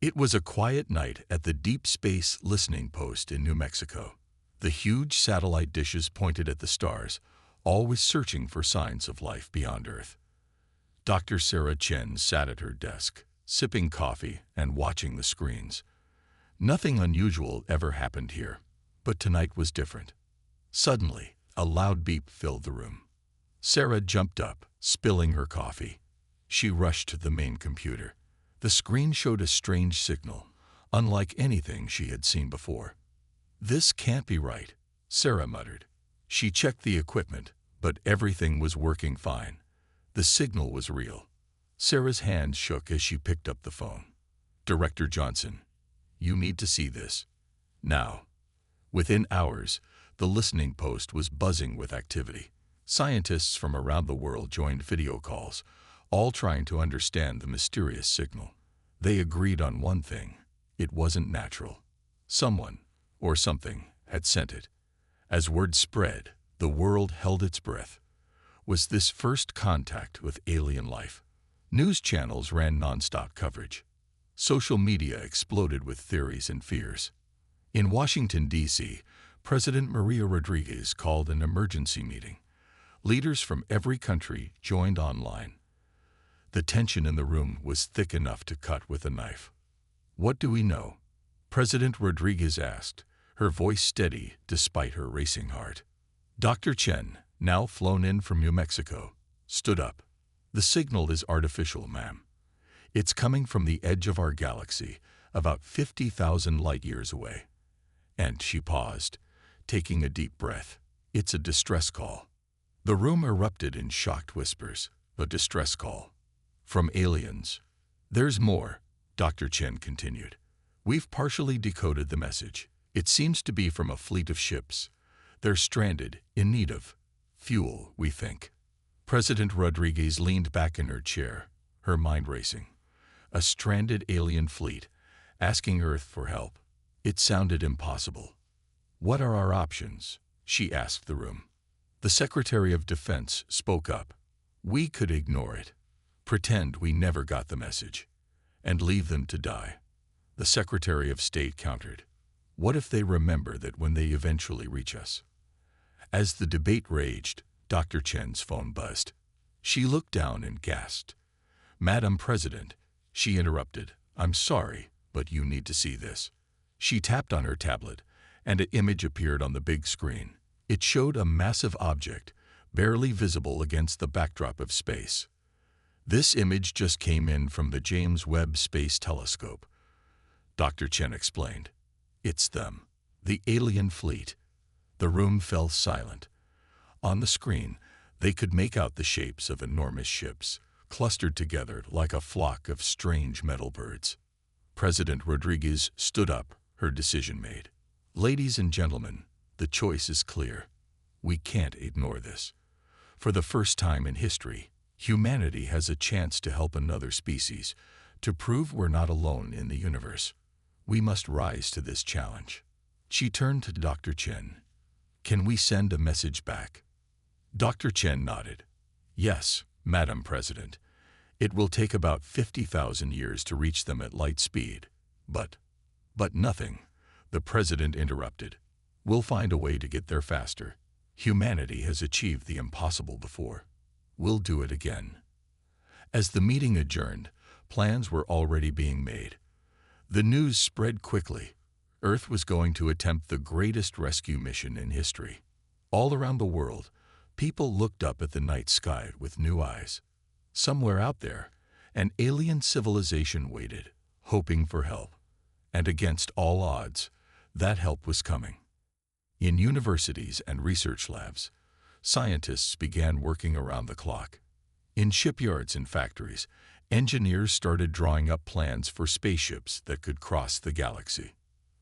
It was a quiet night at the Deep Space Listening Post in New Mexico. The huge satellite dishes pointed at the stars, always searching for signs of life beyond Earth. Dr. Sarah Chen sat at her desk, sipping coffee and watching the screens. Nothing unusual ever happened here, but tonight was different. Suddenly, a loud beep filled the room. Sarah jumped up, spilling her coffee. She rushed to the main computer. The screen showed a strange signal, unlike anything she had seen before. "This can't be right," Sarah muttered. She checked the equipment, but everything was working fine. The signal was real. Sarah's hands shook as she picked up the phone. "Director Johnson, you need to see this. Now." Within hours, the listening post was buzzing with activity. Scientists from around the world joined video calls, all trying to understand the mysterious signal. They agreed on one thing: it wasn't natural. Someone, or something, had sent it. As word spread, the world held its breath. Was this first contact with alien life? News channels ran nonstop coverage. Social media exploded with theories and fears. In Washington, D.C., President Maria Rodriguez called an emergency meeting. Leaders from every country joined online. The tension in the room was thick enough to cut with a knife. "What do we know?" President Rodriguez asked, her voice steady despite her racing heart. Dr. Chen, now flown in from New Mexico, stood up. "The signal is artificial, ma'am. It's coming from the edge of our galaxy, about 50,000 light-years away." And she paused, taking a deep breath. "It's a distress call." The room erupted in shocked whispers. "A distress call? From aliens?" "There's more," Dr. Chen continued. "We've partially decoded the message. It seems to be from a fleet of ships. They're stranded, in need of fuel, we think." President Rodriguez leaned back in her chair, her mind racing. A stranded alien fleet, asking Earth for help. It sounded impossible. "What are our options?" she asked the room. The Secretary of Defense spoke up. "We could ignore it, pretend we never got the message, and leave them to die." The Secretary of State countered. "What if they remember that when they eventually reach us?" As the debate raged, Dr. Chen's phone buzzed. She looked down and gasped. "Madam President," she interrupted, "I'm sorry, but you need to see this." She tapped on her tablet, and an image appeared on the big screen. It showed a massive object, barely visible against the backdrop of space. "This image just came in from the James Webb Space Telescope," Dr. Chen explained. "It's them, the alien fleet." The room fell silent. On the screen, they could make out the shapes of enormous ships, clustered together like a flock of strange metal birds. President Rodriguez stood up, her decision made. "Ladies and gentlemen, the choice is clear. We can't ignore this. For the first time in history, humanity has a chance to help another species, to prove we're not alone in the universe. We must rise to this challenge." She turned to Dr. Chen. "Can we send a message back?" Dr. Chen nodded. "Yes, Madam President. It will take about 50,000 years to reach them at light speed. But nothing," the President interrupted. "We'll find a way to get there faster. Humanity has achieved the impossible before. We'll do it again." As the meeting adjourned, plans were already being made. The news spread quickly. Earth was going to attempt the greatest rescue mission in history. All around the world, people looked up at the night sky with new eyes. Somewhere out there, an alien civilization waited, hoping for help. And against all odds, that help was coming. In universities and research labs, scientists began working around the clock. In shipyards and factories, engineers started drawing up plans for spaceships that could cross the galaxy.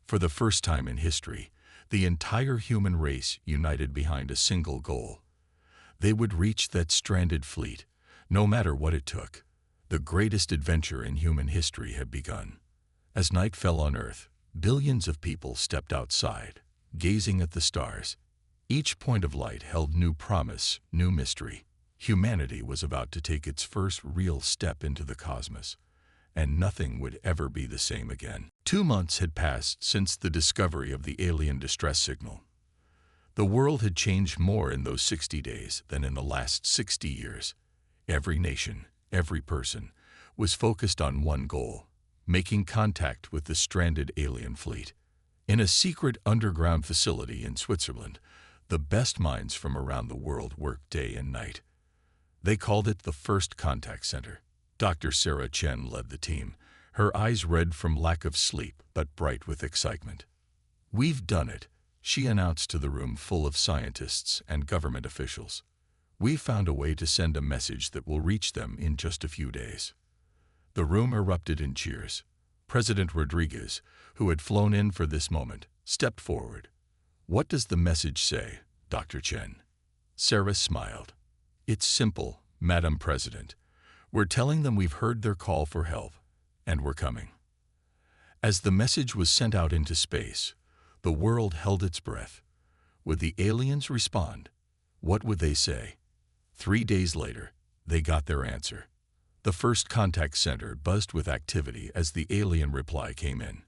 For the first time in history, the entire human race united behind a single goal. They would reach that stranded fleet, no matter what it took. The greatest adventure in human history had begun. As night fell on Earth, billions of people stepped outside, gazing at the stars. Each point of light held new promise, new mystery. Humanity was about to take its first real step into the cosmos. and nothing would ever be the same again. 2 months had passed since the discovery of the alien distress signal. The world had changed more in those 60 days than in the last 60 years. Every nation, every person, was focused on one goal: making contact with the stranded alien fleet. In a secret underground facility in Switzerland, the best minds from around the world worked day and night. They called it the First Contact Center. Dr. Sarah Chen led the team, her eyes red from lack of sleep but bright with excitement. "We've done it," she announced to the room full of scientists and government officials. "We've found a way to send a message that will reach them in just a few days." The room erupted in cheers. President Rodriguez, who had flown in for this moment, stepped forward. "What does the message say, Dr. Chen?" Sarah smiled. "It's simple, Madam President. We're telling them we've heard their call for help, and we're coming." As the message was sent out into space, the world held its breath. Would the aliens respond? What would they say? 3 days later, they got their answer. The First Contact Center buzzed with activity as the alien reply came in.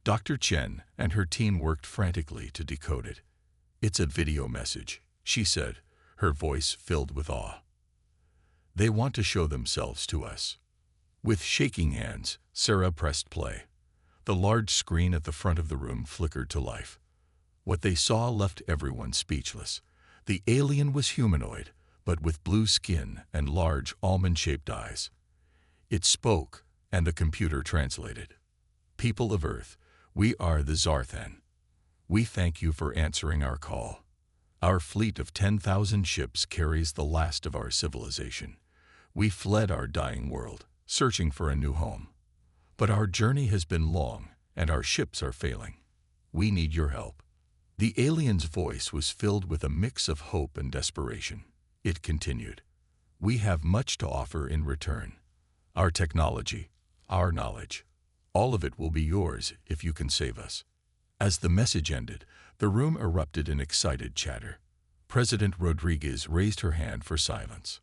Dr. Chen and her team worked frantically to decode it. "It's a video message," she said, her voice filled with awe. "They want to show themselves to us." With shaking hands, Sarah pressed play. The large screen at the front of the room flickered to life. What they saw left everyone speechless. The alien was humanoid, but with blue skin and large almond-shaped eyes. It spoke, and the computer translated. "People of Earth, we are the Zarthan. We thank you for answering our call. Our fleet of 10,000 ships carries the last of our civilization. We fled our dying world, searching for a new home. But our journey has been long, and our ships are failing. We need your help." The alien's voice was filled with a mix of hope and desperation. It continued, "We have much to offer in return. Our technology, our knowledge, all of it will be yours if you can save us." As the message ended, the room erupted in excited chatter. President Rodriguez raised her hand for silence.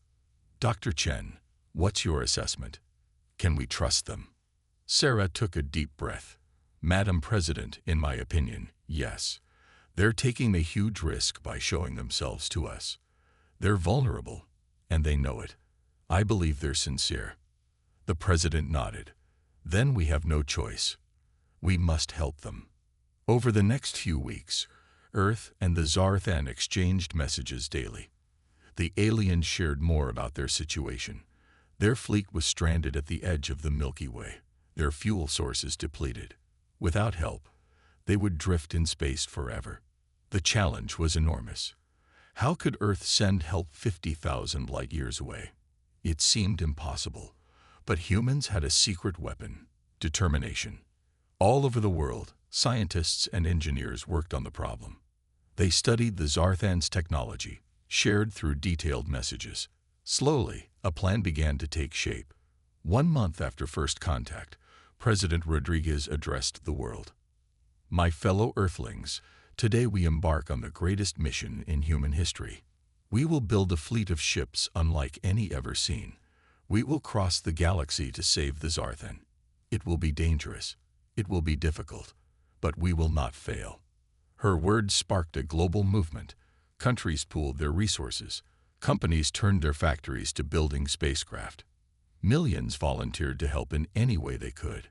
"Dr. Chen, what's your assessment? Can we trust them?" Sarah took a deep breath. "Madam President, in my opinion, yes. They're taking a huge risk by showing themselves to us. They're vulnerable, and they know it. I believe they're sincere." The president nodded. "Then we have no choice. We must help them." Over the next few weeks, Earth and the Zarthan exchanged messages daily. The aliens shared more about their situation. Their fleet was stranded at the edge of the Milky Way, their fuel sources depleted. Without help, they would drift in space forever. The challenge was enormous. How could Earth send help 50,000 light years away? It seemed impossible. But humans had a secret weapon: determination. All over the world, scientists and engineers worked on the problem. They studied the Zarthan's technology, shared through detailed messages. Slowly, a plan began to take shape. 1 month after first contact, President Rodriguez addressed the world. "My fellow Earthlings, today we embark on the greatest mission in human history. We will build a fleet of ships unlike any ever seen. We will cross the galaxy to save the Zarthan. It will be dangerous. It will be difficult. But we will not fail." Her words sparked a global movement. Countries pooled their resources. Companies turned their factories to building spacecraft. Millions volunteered to help in any way they could.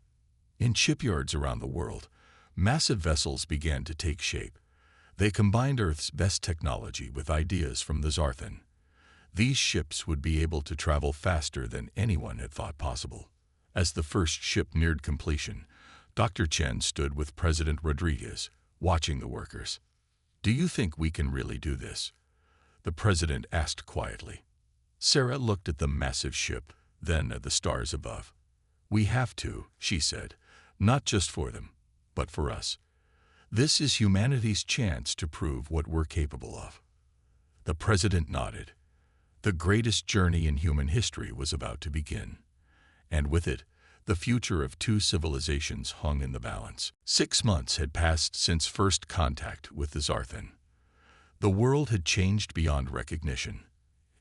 In shipyards around the world, massive vessels began to take shape. They combined Earth's best technology with ideas from the Zarthan. These ships would be able to travel faster than anyone had thought possible. As the first ship neared completion, Dr. Chen stood with President Rodriguez, watching the workers. "Do you think we can really do this?" the president asked quietly. Sarah looked at the massive ship, then at the stars above. "We have to," she said, "not just for them, but for us. This is humanity's chance to prove what we're capable of." The president nodded. The greatest journey in human history was about to begin. And with it, the future of 2 civilizations hung in the balance. 6 months had passed since first contact with the Zarthan. The world had changed beyond recognition.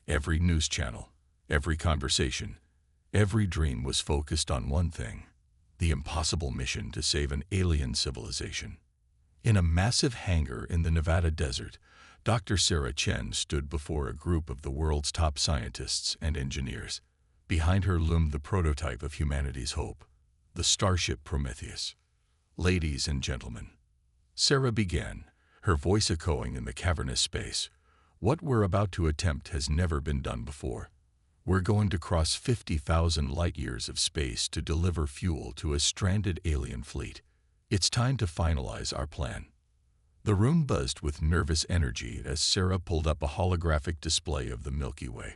Every news channel, every conversation, Every dream was focused on one thing: the impossible mission to save an alien civilization. In a massive hangar in the Nevada desert, Dr. Sarah Chen stood before a group of the world's top scientists and engineers. Behind her loomed the prototype of humanity's hope, the starship Prometheus. "Ladies and gentlemen," Sarah began, her voice echoing in the cavernous space, "what we're about to attempt has never been done before. We're going to cross 50,000 light-years of space to deliver fuel to a stranded alien fleet. It's time to finalize our plan." The room buzzed with nervous energy as Sarah pulled up a holographic display of the Milky Way.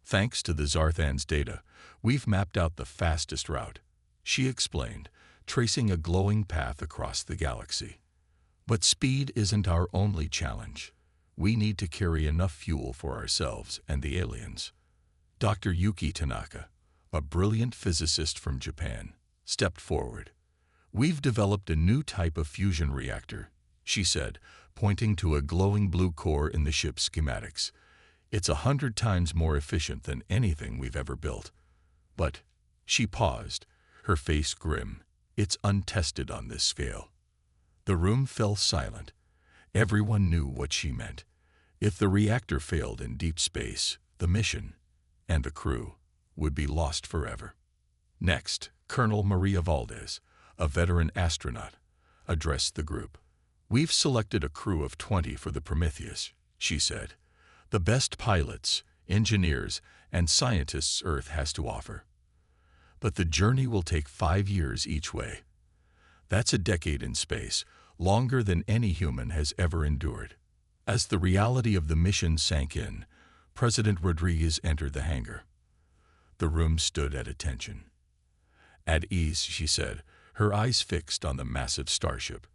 "Thanks to the Zarthan's data, we've mapped out the fastest route," she explained, tracing a glowing path across the galaxy. "But speed isn't our only challenge. We need to carry enough fuel for ourselves and the aliens." Dr. Yuki Tanaka, a brilliant physicist from Japan, stepped forward. "We've developed a new type of fusion reactor," she said, pointing to a glowing blue core in the ship's schematics. "It's 100 times more efficient than anything we've ever built. But," she paused, her face grim, "it's untested on this scale." The room fell silent. Everyone knew what she meant. If the reactor failed in deep space, the mission and the crew would be lost forever. Next, Colonel Maria Valdez, a veteran astronaut, addressed the group. "We've selected a crew of 20 for the Prometheus," she said. "The best pilots, engineers, and scientists Earth has to offer. But the journey will take 5 years each way. That's a decade in space, longer than any human has ever endured." As the reality of the mission sank in, President Rodriguez entered the hangar. The room stood at attention. "At ease," she said, her eyes fixed on the massive starship.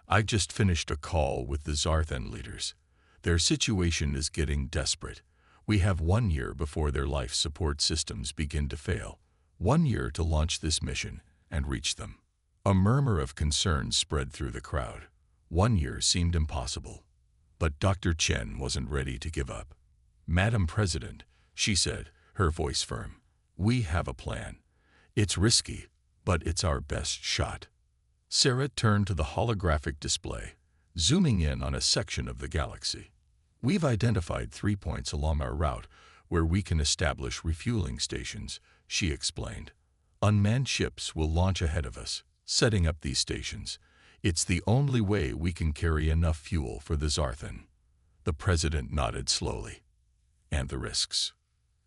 "I just finished a call with the Zarthan leaders. Their situation is getting desperate. We have 1 year before their life support systems begin to fail. 1 year to launch this mission and reach them." A murmur of concern spread through the crowd. 1 year seemed impossible. But Dr. Chen wasn't ready to give up. "Madam President," she said, her voice firm, "we have a plan. It's risky, but it's our best shot." Sarah turned to the holographic display, zooming in on a section of the galaxy. "We've identified 3 points along our route where we can establish refueling stations," she explained. "Unmanned ships will launch ahead of us, setting up these stations. It's the only way we can carry enough fuel for the Zarthan." The president nodded slowly. "And the risks?"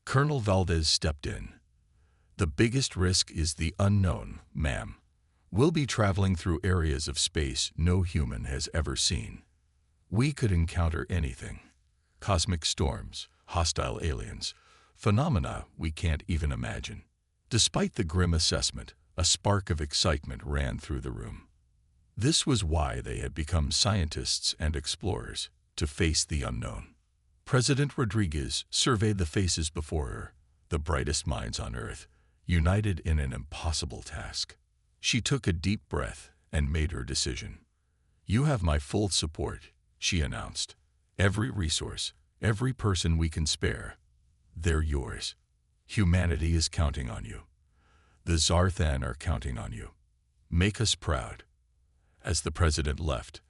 Colonel Valdez stepped in. "The biggest risk is the unknown, ma'am. We'll be traveling through areas of space no human has ever seen. We could encounter anything: cosmic storms, hostile aliens, phenomena we can't even imagine." Despite the grim assessment, a spark of excitement ran through the room. This was why they had become scientists and explorers, to face the unknown. President Rodriguez surveyed the faces before her, the brightest minds on Earth, united in an impossible task. She took a deep breath and made her decision. "You have my full support," she announced. "Every resource, every person we can spare, they're yours. Humanity is counting on you. The Zarthan are counting on you. Make us proud." As the president left,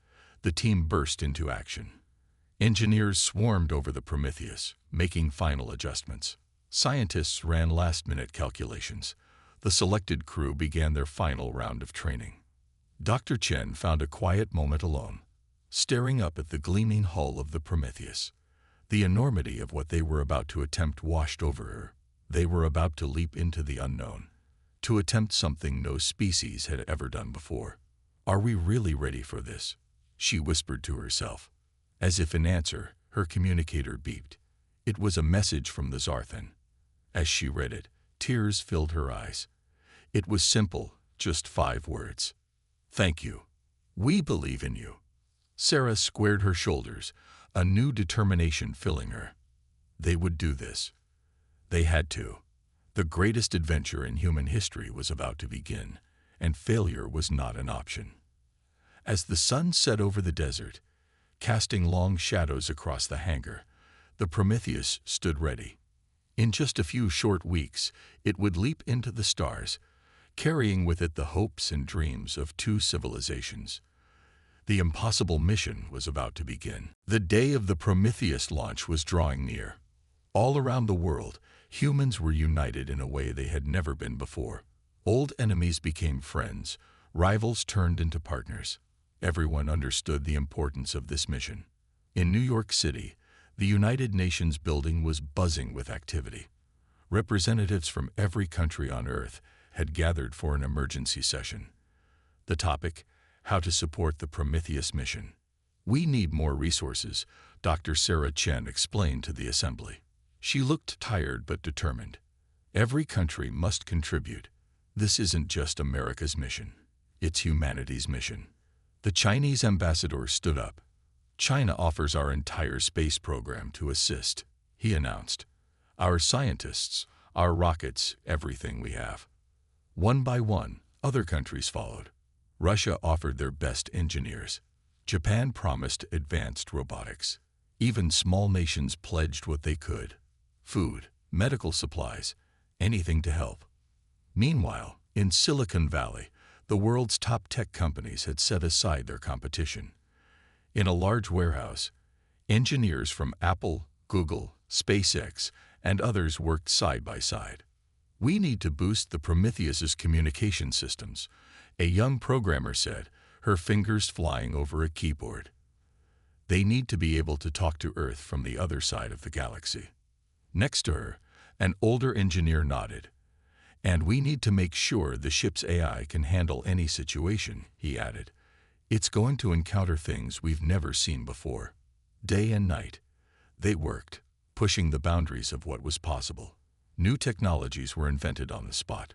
the team burst into action. Engineers swarmed over the Prometheus, making final adjustments. Scientists ran last-minute calculations. The selected crew began their final round of training. Dr. Chen found a quiet moment alone, staring up at the gleaming hull of the Prometheus. The enormity of what they were about to attempt washed over her. They were about to leap into the unknown, to attempt something no species had ever done before. "Are we really ready for this?" she whispered to herself. As if in answer, her communicator beeped. It was a message from the Zarthan. As she read it, tears filled her eyes. It was simple, just 5 words. "Thank you. We believe in you." Sarah squared her shoulders, a new determination filling her. They would do this. They had to. The greatest adventure in human history was about to begin, and failure was not an option. As the sun set over the desert, casting long shadows across the hangar, the Prometheus stood ready. In just a few short weeks, it would leap into the stars, carrying with it the hopes and dreams of two civilizations. The impossible mission was about to begin. The day of the Prometheus launch was drawing near. All around the world, humans were united in a way they had never been before. Old enemies became friends, rivals turned into partners. Everyone understood the importance of this mission. In New York City, the United Nations building was buzzing with activity. Representatives from every country on Earth had gathered for an emergency session. The topic: how to support the Prometheus mission. "We need more resources," Dr. Sarah Chen explained to the assembly. She looked tired but determined. Every country must contribute. This isn't just America's mission. It's humanity's mission. The Chinese ambassador stood up. "China offers our entire space program to assist," he announced. "Our scientists, our rockets, everything we have." One by one, other countries followed. Russia offered their best engineers. Japan promised advanced robotics. Even small nations pledged what they could: food, medical supplies, anything to help. Meanwhile, in Silicon Valley, the world's top tech companies had set aside their competition. In a large warehouse, engineers from Apple, Google, SpaceX, and others worked side by side. "We need to boost the Prometheus's communication systems," a young programmer said, her fingers flying over a keyboard. "They need to be able to talk to Earth from the other side of the galaxy." Next to her, an older engineer nodded. "And we need to make sure the ship's AI can handle any situation," he added. "It's going to encounter things we've never seen before." Day and night, they worked, pushing the boundaries of what was possible. New technologies were invented on the spot.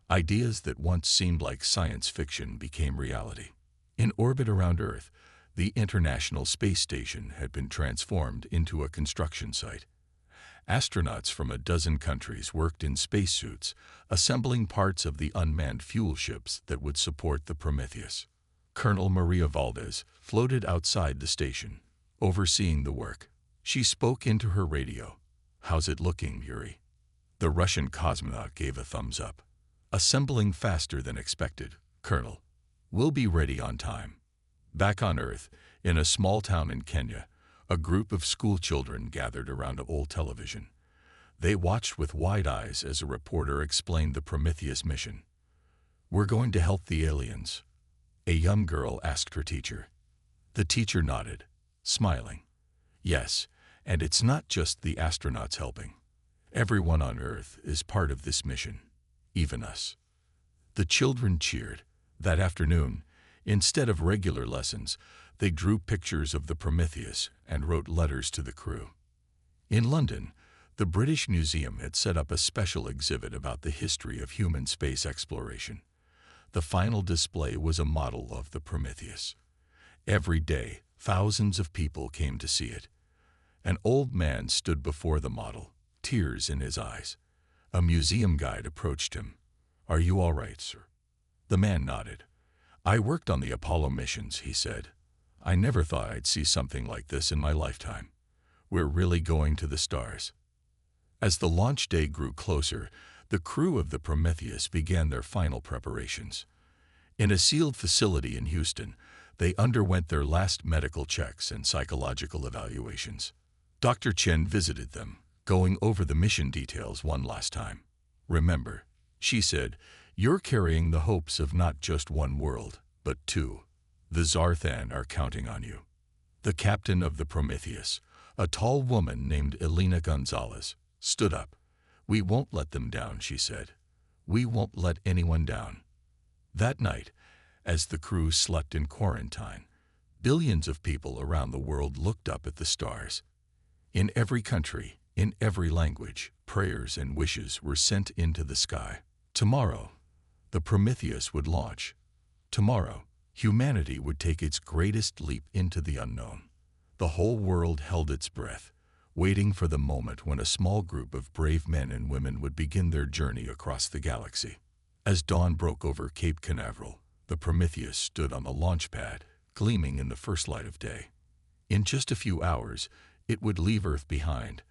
Ideas that once seemed like science fiction became reality. In orbit around Earth, the International Space Station had been transformed into a construction site. Astronauts from a dozen countries worked in spacesuits, assembling parts of the unmanned fuel ships that would support the Prometheus. Colonel Maria Valdez floated outside the station, overseeing the work. She spoke into her radio. "How's it looking, Yuri?" The Russian cosmonaut gave a thumbs up. "Assembling faster than expected, Colonel. We'll be ready on time." Back on Earth, in a small town in Kenya, a group of school children gathered around an old television. They watched with wide eyes as a reporter explained the Prometheus mission. "We're going to help the aliens," a young girl asked her teacher. The teacher nodded, smiling. "Yes, and it's not just the astronauts helping. Everyone on Earth is part of this mission, even us." The children cheered. That afternoon, instead of regular lessons, they drew pictures of the Prometheus and wrote letters to the crew. In London, the British Museum had set up a special exhibit about the history of human space exploration. The final display was a model of the Prometheus. Every day, thousands of people came to see it. An old man stood before the model, tears in his eyes. A museum guide approached him. "Are you all right, sir?" The man nodded. "I worked on the Apollo missions," he said. "I never thought I'd see something like this in my lifetime. We're really going to the stars." As the launch day grew closer, the crew of the Prometheus began their final preparations. In a sealed facility in Houston, they underwent their last medical checks and psychological evaluations. Dr. Chen visited them, going over the mission details one last time. "Remember," she said, "you're carrying the hopes of not just one world, but two. The Zarthan are counting on you." The captain of the Prometheus, a tall woman named Elena Gonzalez, stood up. "We won't let them down," she said. "We won't let anyone down." That night, as the crew slept in quarantine, billions of people around the world looked up at the stars. In every country, in every language, prayers and wishes were sent into the sky. Tomorrow, the Prometheus would launch. Tomorrow, humanity would take its greatest leap into the unknown. The whole world held its breath, waiting for the moment when a small group of brave men and women would begin their journey across the galaxy. As dawn broke over Cape Canaveral, the Prometheus stood on the launch pad, gleaming in the first light of day. In just a few hours, it would leave Earth behind,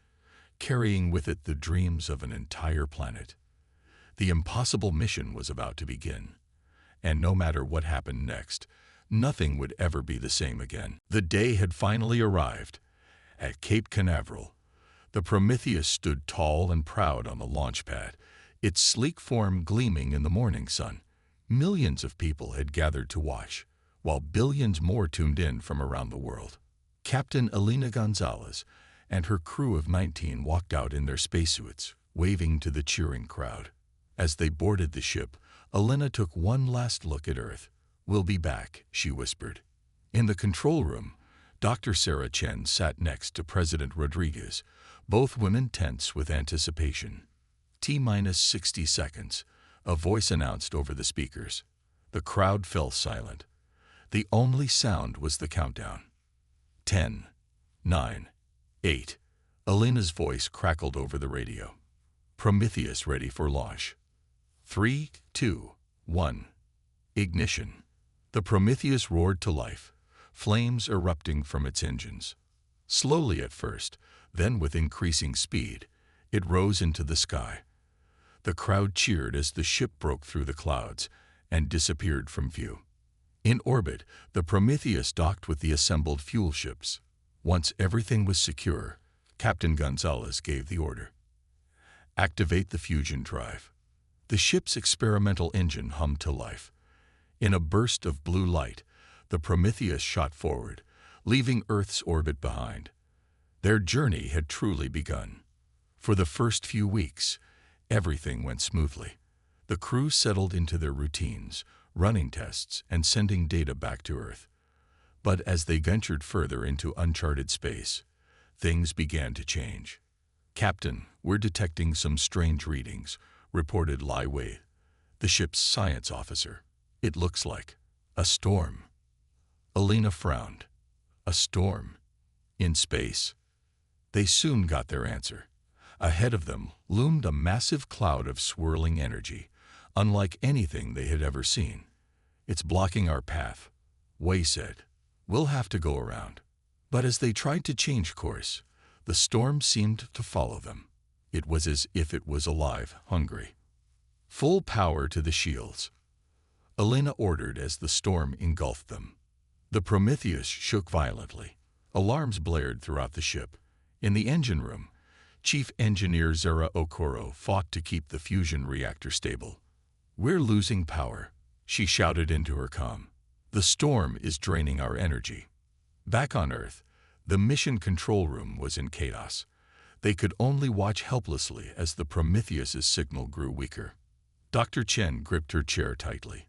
carrying with it the dreams of an entire planet. The impossible mission was about to begin, and no matter what happened next, nothing would ever be the same again. The day had finally arrived. At Cape Canaveral, the Prometheus stood tall and proud on the launch pad, its sleek form gleaming in the morning sun. Millions of people had gathered to watch, while billions more tuned in from around the world. Captain Elena Gonzalez and her crew of 19 walked out in their spacesuits, waving to the cheering crowd. As they boarded the ship, Elena took one last look at Earth. "We'll be back," she whispered. In the control room, Dr. Sarah Chen sat next to President Rodriguez, both women tense with anticipation. T-minus 60 seconds, a voice announced over the speakers. The crowd fell silent. The only sound was the countdown. 10, 9, 8. Elena's voice crackled over the radio. Prometheus ready for launch. 3, 2, 1. Ignition. The Prometheus roared to life, flames erupting from its engines. Slowly at first, then with increasing speed, it rose into the sky. The crowd cheered as the ship broke through the clouds and disappeared from view. In orbit, the Prometheus docked with the assembled fuel ships. Once everything was secure, Captain Gonzalez gave the order. Activate the fusion drive. The ship's experimental engine hummed to life. In a burst of blue light, the Prometheus shot forward, leaving Earth's orbit behind. Their journey had truly begun. For the first few weeks, everything went smoothly. The crew settled into their routines, running tests and sending data back to Earth. But as they ventured further into uncharted space, things began to change. "Captain, we're detecting some strange readings," reported Lai Wei, the ship's science officer. "It looks like a storm." Elena frowned. A storm? In space? They soon got their answer. Ahead of them loomed a massive cloud of swirling energy, unlike anything they had ever seen. "It's blocking our path," Wei said. "We'll have to go around." But as they tried to change course, the storm seemed to follow them. It was as if it was alive, hungry. "Full power to the shields," Elena ordered as the storm engulfed them. The Prometheus shook violently. Alarms blared throughout the ship. In the engine room, Chief Engineer Zara Okoro fought to keep the fusion reactor stable. "We're losing power," she shouted into her comm. "The storm is draining our energy." Back on Earth, the mission control room was in chaos. They could only watch helplessly as the Prometheus's signal grew weaker. Dr. Chen gripped her chair tightly.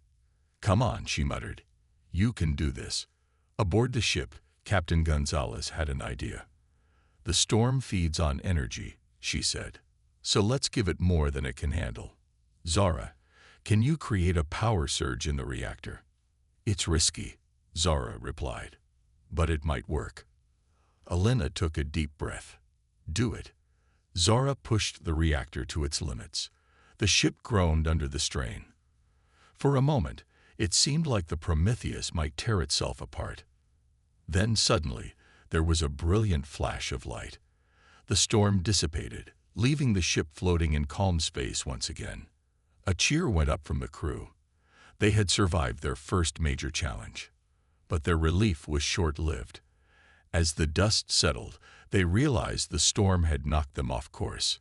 "Come on," she muttered. "You can do this." Aboard the ship, Captain Gonzalez had an idea. "The storm feeds on energy," she said. "So let's give it more than it can handle. Zara, can you create a power surge in the reactor?" "It's risky," Zara replied, "but it might work." Elena took a deep breath. "Do it." Zara pushed the reactor to its limits. The ship groaned under the strain. For a moment, it seemed like the Prometheus might tear itself apart. Then suddenly, there was a brilliant flash of light. The storm dissipated, leaving the ship floating in calm space once again. A cheer went up from the crew. They had survived their first major challenge. But their relief was short-lived. As the dust settled, they realized the storm had knocked them off course.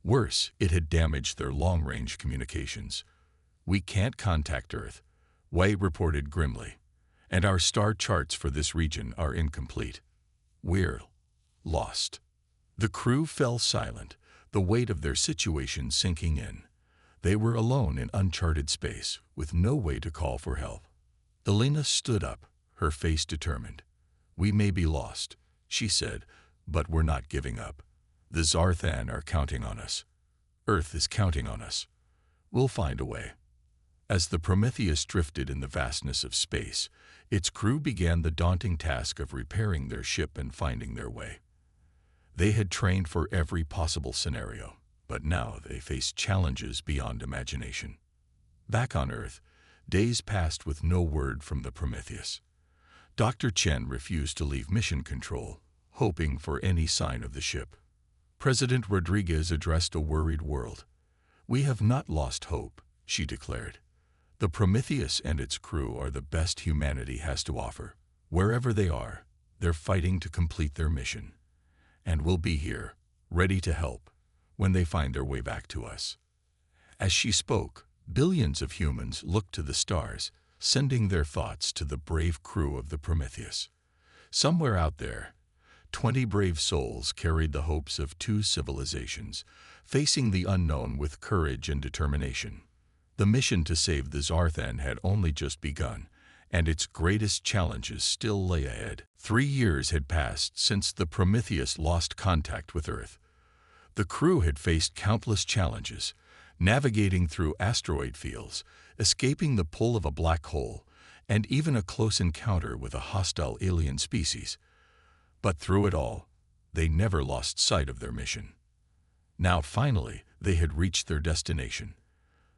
Worse, it had damaged their long-range communications. "We can't contact Earth," Wei reported grimly, "and our star charts for this region are incomplete. We're lost." The crew fell silent, the weight of their situation sinking in. They were alone in uncharted space, with no way to call for help. Elena stood up, her face determined. "We may be lost," she said, "but we're not giving up. The Zarthan are counting on us. Earth is counting on us. We'll find a way." As the Prometheus drifted in the vastness of space, its crew began the daunting task of repairing their ship and finding their way. They had trained for every possible scenario, but now they faced challenges beyond imagination. Back on Earth, days passed with no word from the Prometheus. Dr. Chen refused to leave mission control, hoping for any sign of the ship. President Rodriguez addressed a worried world. "We have not lost hope," she declared. "The Prometheus and its crew are the best humanity has to offer. Wherever they are, they're fighting to complete their mission. And we'll be here, ready to help, when they find their way back to us." As she spoke, billions of humans looked to the stars, sending their thoughts to the brave crew of the Prometheus. Somewhere out there, 20 brave souls carried the hopes of two civilizations, facing the unknown with courage and determination. The mission to save the Zarthan had only just begun, and its greatest challenges still lay ahead. 3 years had passed since the Prometheus lost contact with Earth. The crew had faced countless challenges, navigating through asteroid fields, escaping the pull of a black hole, and even a close encounter with a hostile alien species. But through it all, they never lost sight of their mission. Now, finally, they had reached their destination.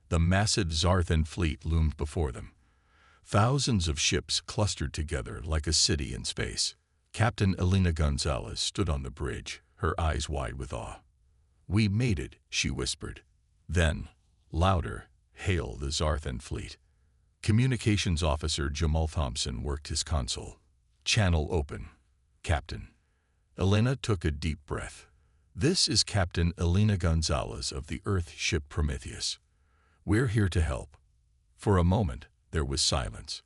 The massive Zarthan fleet loomed before them. Thousands of ships clustered together like a city in space. Captain Elena Gonzalez stood on the bridge, her eyes wide with awe. "We made it," she whispered. Then, louder, "Hail the Zarthan fleet." Communications Officer Jamal Thompson worked his console. "Channel open, Captain." Elena took a deep breath. "This is Captain Elena Gonzalez of the Earth ship Prometheus. We're here to help." For a moment, there was silence.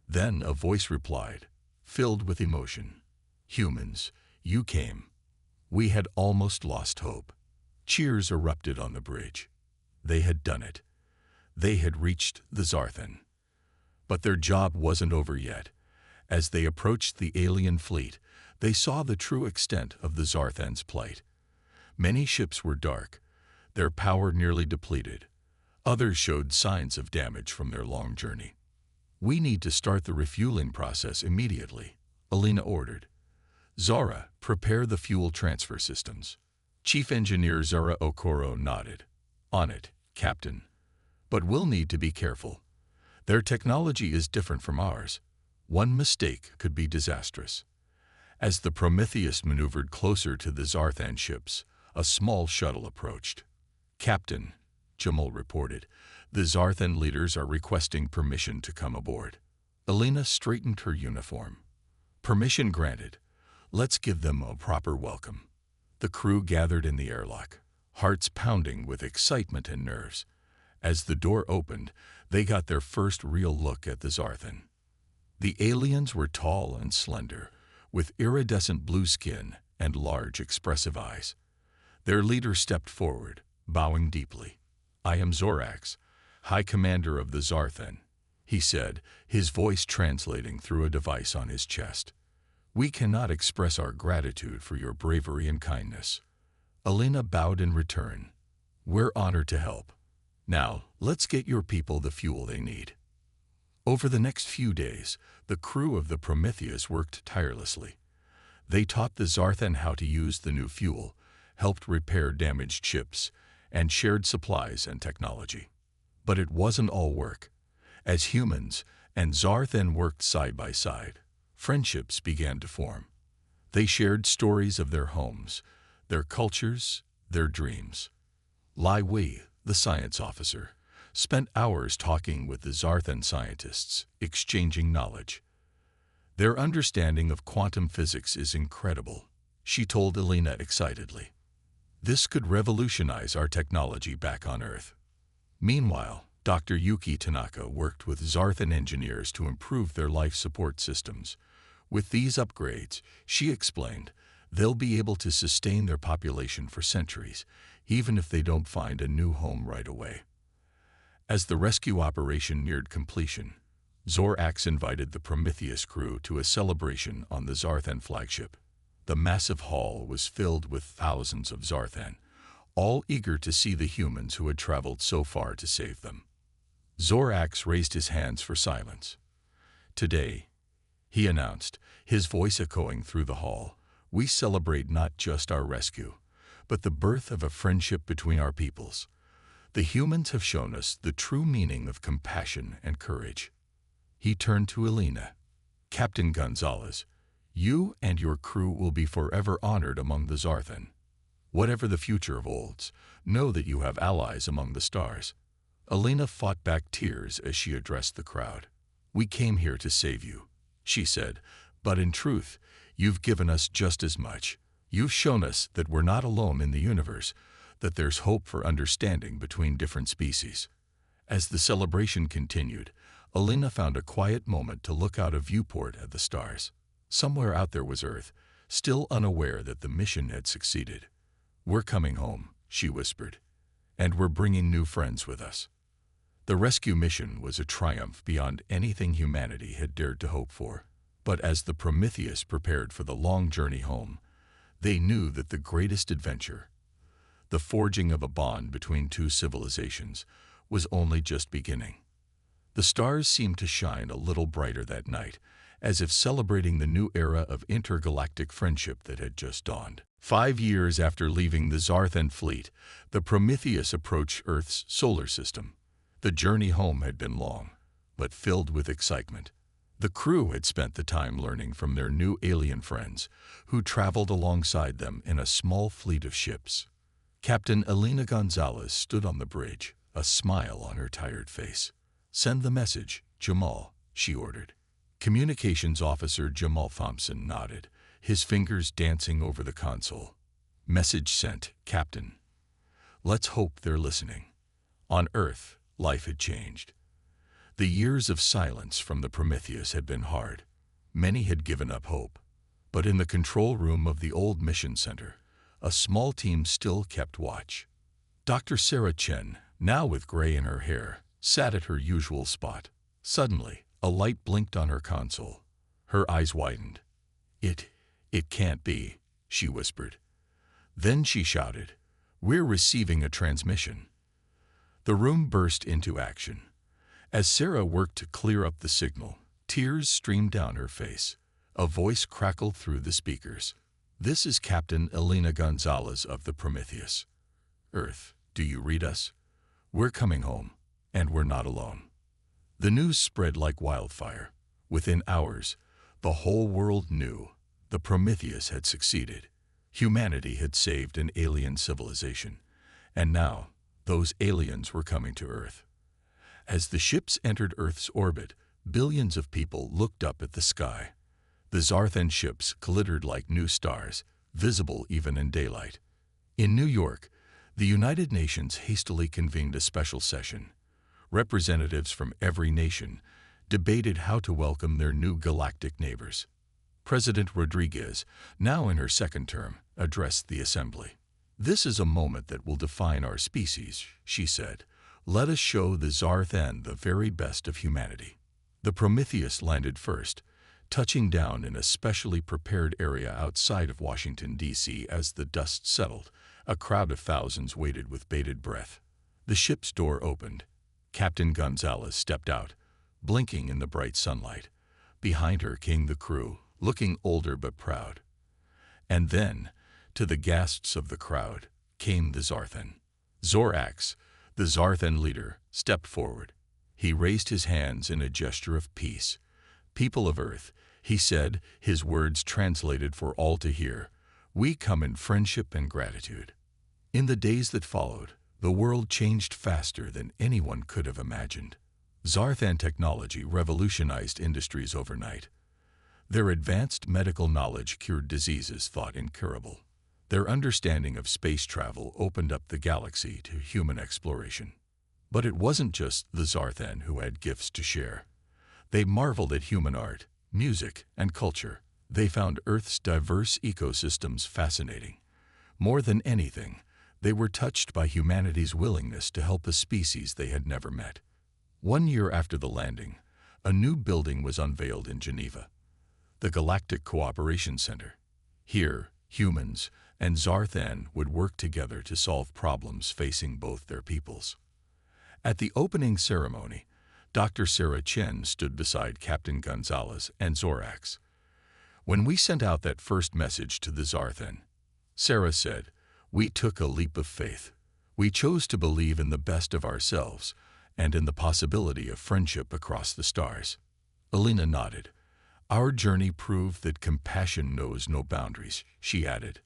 Then a voice replied, filled with emotion. "Humans, you came. We had almost lost hope." Cheers erupted on the bridge. They had done it. They had reached the Zarthan. But their job wasn't over yet. As they approached the alien fleet, they saw the true extent of the Zarthan's plight. Many ships were dark, their power nearly depleted. Others showed signs of damage from their long journey. "We need to start the refueling process immediately," Elena ordered. "Zara, prepare the fuel transfer systems." Chief Engineer Zara Okoro nodded. "On it, Captain. But we'll need to be careful. Their technology is different from ours. One mistake could be disastrous." As the Prometheus maneuvered closer to the Zarthan ships, a small shuttle approached. "Captain," Jamal reported, "the Zarthan leaders are requesting permission to come aboard." Elena straightened her uniform. "Permission granted. Let's give them a proper welcome." The crew gathered in the airlock, hearts pounding with excitement and nerves. As the door opened, they got their first real look at the Zarthan. The aliens were tall and slender, with iridescent blue skin and large, expressive eyes. Their leader stepped forward, bowing deeply. "I am Zorax, High Commander of the Zarthan," he said, his voice translating through a device on his chest. "We cannot express our gratitude for your bravery and kindness." Elena bowed in return. "We're honored to help. Now, let's get your people the fuel they need." Over the next few days, the crew of the Prometheus worked tirelessly. They taught the Zarthan how to use the new fuel, helped repair damaged ships, and shared supplies and technology. But it wasn't all work. As humans and Zarthan worked side by side, friendships began to form. They shared stories of their homes, their cultures, their dreams. Lai Wei, the science officer, spent hours talking with the Zarthan scientists, exchanging knowledge. "Their understanding of quantum physics is incredible," she told Elena excitedly. "This could revolutionize our technology back on Earth." Meanwhile, Dr. Yuki Tanaka worked with Zarthan engineers to improve their life support systems. With these upgrades, she explained, they'll be able to sustain their population for centuries, even if they don't find a new home right away. As the rescue operation neared completion, Zorax invited the Prometheus crew to a celebration on the Zarthan flagship. The massive hall was filled with thousands of Zarthan, all eager to see the humans who had traveled so far to save them. Zorax raised his hands for silence. "Today," he announced, his voice echoing through the hall, "we celebrate not just our rescue, but the birth of a friendship between our peoples. The humans have shown us the true meaning of compassion and courage." He turned to Elena. "Captain Gonzalez, you and your crew will be forever honored among the Zarthan." Whatever the future holds, know that you have allies among the stars. Alina fought back tears as she addressed the crowd. We came here to save you, she said, but in truth, you've given us just as much. You've shown us that we're not alone in the universe, that there's hope for understanding between different species. As the celebration continued, Alina found a quiet moment to look out a viewport at the stars. Somewhere out there was Earth, still unaware that the mission had succeeded. We're coming home, she whispered, and we're bringing new friends with us. The rescue mission was a triumph beyond anything humanity had dared to hope for. But as the Prometheus prepared for the long journey home, they knew that the greatest adventure, the forging of a bond between two civilizations, was only just beginning. The stars seemed to shine a little brighter that night, as if celebrating the new era of intergalactic friendship that had just dawned. 5 years after leaving the Zarthan fleet, the Prometheus approached Earth's solar system. The journey home had been long, but filled with excitement. The crew had spent the time learning from their new alien friends, who traveled alongside them in a small fleet of ships. Captain Alina Gonzalez stood on the bridge, a smile on her tired face. "Send the message, Jamal," she ordered. Communications Officer Jamal Thompson nodded, his fingers dancing over the console. "Message sent, Captain. Let's hope they're listening." On Earth, life had changed. The years of silence from the Prometheus had been hard. Many had given up hope. But in the control room of the old mission center, a small team still kept watch. Dr. Sarah Chen, now with gray in her hair, sat at her usual spot. Suddenly, a light blinked on her console. Her eyes widened. It can't be," she whispered. Then she shouted, "We're receiving a transmission." The room burst into action. As Sarah worked to clear up the signal, tears streamed down her face. A voice crackled through the speakers. "This is Captain Alina Gonzalez of the Prometheus. Earth, do you read us? We're coming home, and we're not alone." The news spread like wildfire. Within hours, the whole world knew the Prometheus had succeeded. Humanity had saved an alien civilization, and now those aliens were coming to Earth. As the ships entered Earth's orbit, billions of people looked up at the sky. The Zarthan ships glittered like new stars, visible even in daylight. In New York, the United Nations hastily convened a special session. Representatives from every nation debated how to welcome their new galactic neighbors. President Rodriguez, now in her second term, addressed the assembly. "This is a moment that will define our species," she said. "Let us show the Zarthan the very best of humanity." The Prometheus landed first, touching down in a specially prepared area outside of Washington, D.C. As the dust settled, a crowd of thousands waited with bated breath. The ship's door opened. Captain Gonzalez stepped out, blinking in the bright sunlight. Behind her came the crew, looking older but proud. And then, to the gasps of the crowd, came the Zarthan. Zorax, the Zarthan leader, stepped forward. He raised his hands in a gesture of peace. "People of Earth," he said, his words translated for all to hear, "we come in friendship and gratitude." In the days that followed, the world changed faster than anyone could have imagined. Zarthan technology revolutionized industries overnight. Their advanced medical knowledge cured diseases thought incurable. Their understanding of space travel opened up the galaxy to human exploration. But it wasn't just the Zarthan who had gifts to share. They marveled at human art, music, and culture. They found Earth's diverse ecosystems fascinating. More than anything, they were touched by humanity's willingness to help a species they had never met. 1 year after the landing, a new building was unveiled in Geneva, the Galactic Cooperation Center. Here, humans and Zarthan would work together to solve problems facing both their peoples. At the opening ceremony, Dr. Sarah Chen stood beside Captain Gonzalez and Zorax. "When we sent out that first message to the Zarthan," Sarah said, "we took a leap of faith. We chose to believe in the best of ourselves and in the possibility of friendship across the stars." Alina nodded. "Our journey proved that compassion knows no boundaries," she added.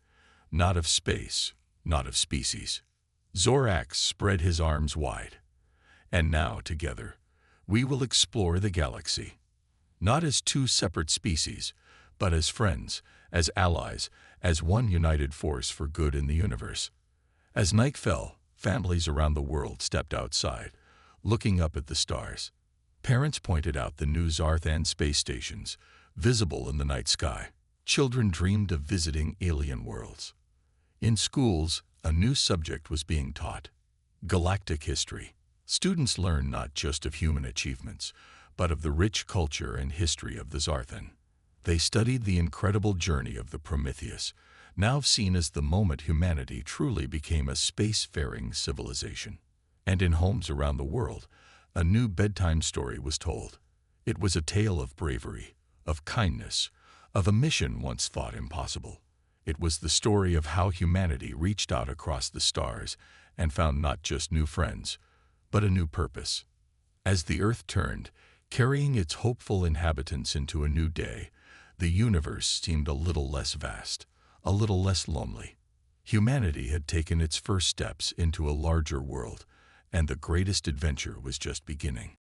"Not of space, not of species. Zorax spread his arms wide. And now, together, we will explore the galaxy. Not as two separate species, but as friends, as allies, as one united force for good in the universe. As night fell, families around the world stepped outside, looking up at the stars. Parents pointed out the new Zarthan space stations, visible in the night sky. Children dreamed of visiting alien worlds. In schools, a new subject was being taught: galactic history. Students learned not just of human achievements, but of the rich culture and history of the Zarthan. They studied the incredible journey of the Prometheus, now seen as the moment humanity truly became a space-faring civilization. And in homes around the world, a new bedtime story was told. It was a tale of bravery, of kindness, of a mission once thought impossible. It was the story of how humanity reached out across the stars and found not just new friends, but a new purpose. As the Earth turned, carrying its hopeful inhabitants into a new day, the universe seemed a little less vast, a little less lonely. Humanity had taken its first steps into a larger world, and the greatest adventure was just beginning.